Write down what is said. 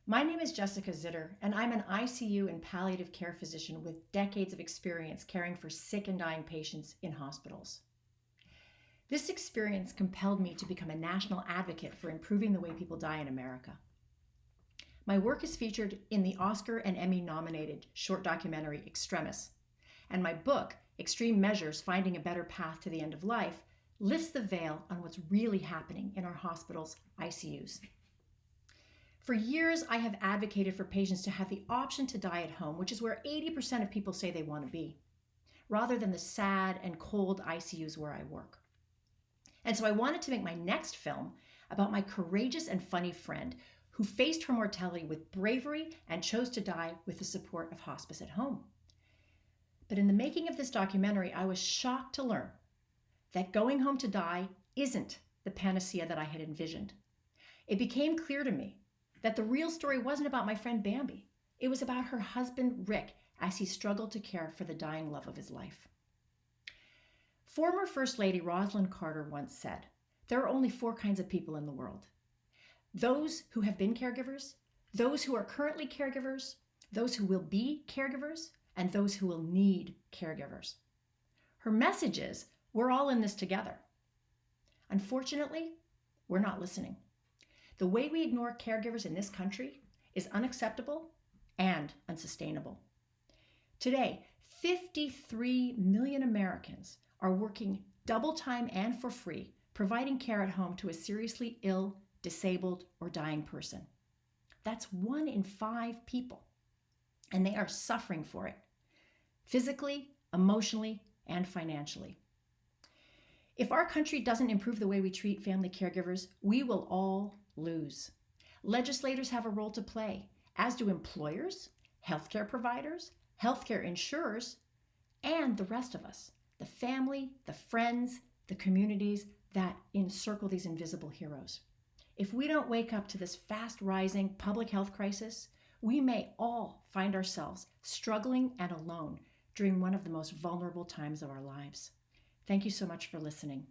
My name is Jessica Zitter, and I'm an ICU and palliative care physician with decades of experience caring for sick and dying patients in hospitals. This experience compelled me to become a national advocate for improving the way people die in America. My work is featured in the Oscar and Emmy nominated short documentary Extremis, and my book, Extreme Measures: Finding a Better Path to the End of Life, lifts the veil on what's really happening in our hospitals' ICUs. For years, I have advocated for patients to have the option to die at home, which is where 80% of people say they want to be, rather than the sad and cold ICUs where I work. And so I wanted to make my next film about my courageous and funny friend who faced her mortality with bravery and chose to die with the support of hospice at home. But in the making of this documentary, I was shocked to learn that going home to die isn't the panacea that I had envisioned. It became clear to me that the real story wasn't about my friend Bambi. It was about her husband, Rick, as he struggled to care for the dying love of his life. Former First Lady Rosalind Carter once said, "There are only four kinds of people in the world: those who have been caregivers, those who are currently caregivers, those who will be caregivers, and those who will need caregivers." Her message is, we're all in this together. Unfortunately, we're not listening. The way we ignore caregivers in this country is unacceptable and unsustainable. Today, 53 million Americans are working double time and for free, providing care at home to a seriously ill, disabled, or dying person. That's 1 in 5 people, and they are suffering for it, physically, emotionally, and financially. If our country doesn't improve the way we treat family caregivers, we will all lose. Legislators have a role to play, as do employers, healthcare providers, healthcare insurers, and the rest of us, the family, the friends, the communities that encircle these invisible heroes. If we don't wake up to this fast-rising public health crisis, we may all find ourselves struggling and alone during one of the most vulnerable times of our lives. Thank you so much for listening.